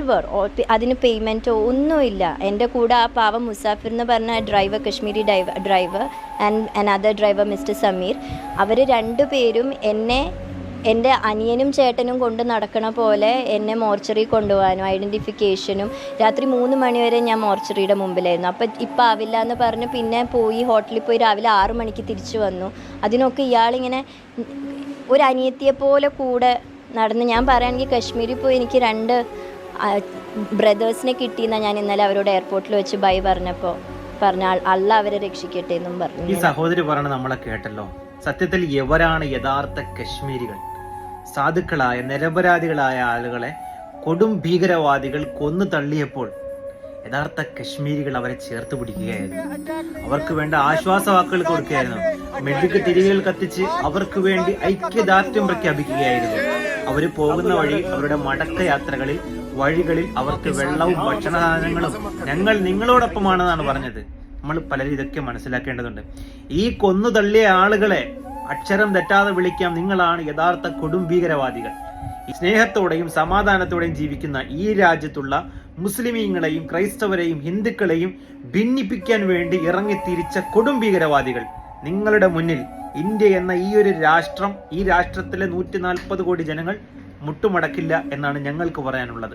Never. അതിന് പേയ്മെൻറ്റോ ഒന്നുമില്ല. എൻ്റെ കൂടെ ആ പാവം മുസാഫിർ എന്ന് പറഞ്ഞ driver, Kashmiri driver and another driver mister Sameer, അവർ രണ്ടുപേരും എൻ്റെ അനിയനും ചേട്ടനും കൊണ്ട് നടക്കണ പോലെ എന്നെ മോർച്ചറി കൊണ്ടുപോകാനും ഐഡൻറ്റിഫിക്കേഷനും രാത്രി 3 മണി വരെ ഞാൻ മോർച്ചറിയുടെ മുമ്പിലായിരുന്നു. ഇപ്പം ആവില്ല എന്ന് പറഞ്ഞ് പിന്നെ പോയി ഹോട്ടലിൽ പോയി രാവിലെ 6 മണിക്ക് തിരിച്ചു വന്നു. അതിനൊക്കെ ഇയാളിങ്ങനെ ഒരു അനിയത്തിയെപ്പോലെ കൂടെ നടന്ന്. ഞാൻ പറയുകയാണെങ്കിൽ കശ്മീരിൽ പോയി എനിക്ക് 2 ബ്രദേഴ്സിനെ കിട്ടിയെന്നാണ് ഞാൻ ഇന്നലെ അവരോട് എയർപോർട്ടിൽ വെച്ച് ബൈ പറഞ്ഞപ്പോൾ പറഞ്ഞ അള്ള അവരെ രക്ഷിക്കട്ടെ എന്നും പറഞ്ഞു. ഈ സഹോദരി പറഞ്ഞ നമ്മളെ കേട്ടല്ലോ. സത്യത്തിൽ എവരാണ് യഥാർത്ഥ കശ്മീരികൾ? സാധുക്കളായ നിരപരാധികളായ ആളുകളെ കൊടും ഭീകരവാദികൾ കൊന്നു തള്ളിയപ്പോൾ യഥാർത്ഥ കശ്മീരികൾ അവരെ ചേർത്ത് പിടിക്കുകയായിരുന്നു. അവർക്ക് വേണ്ട ആശ്വാസവാക്കുകൾ കൊടുക്കുകയായിരുന്നു. മെഴുക് തിരികൾ കത്തിച്ച് അവർക്ക് വേണ്ടി ഐക്യദാർഢ്യം പ്രഖ്യാപിക്കുകയായിരുന്നു. അവർ പോകുന്ന വഴി, അവരുടെ മടക്ക യാത്രകളിൽ വഴികളിൽ അവർക്ക് വെള്ളവും ഭക്ഷണ സാധനങ്ങളും ഞങ്ങൾ നിങ്ങളോടൊപ്പമാണെന്നാണ് പറഞ്ഞത്. നമ്മൾ പലരും ഇതൊക്കെ മനസ്സിലാക്കേണ്ടതുണ്ട്. ഈ കൊന്നു തള്ളിയ ആളുകളെ അക്ഷരം തെറ്റാതെ വിളിക്കാം, നിങ്ങളാണ് യഥാർത്ഥ കൊടും ഭീകരവാദികൾ. സ്നേഹത്തോടെയും സമാധാനത്തോടെയും ജീവിക്കുന്ന ഈ രാജ്യത്തുള്ള മുസ്ലിമീങ്ങളെയും ക്രൈസ്തവരെയും ഹിന്ദുക്കളെയും ഭിന്നിപ്പിക്കാൻ വേണ്ടി ഇറങ്ങിത്തിരിച്ച കൊടും ഭീകരവാദികൾ, നിങ്ങളുടെ മുന്നിൽ ഇന്ത്യ എന്ന ഈ ഒരു രാഷ്ട്രം, ഈ രാഷ്ട്രത്തിലെ 140 കോടി ജനങ്ങൾ മുട്ടുമടക്കില്ല എന്നാണ് ഞങ്ങൾക്ക് പറയാനുള്ളത്.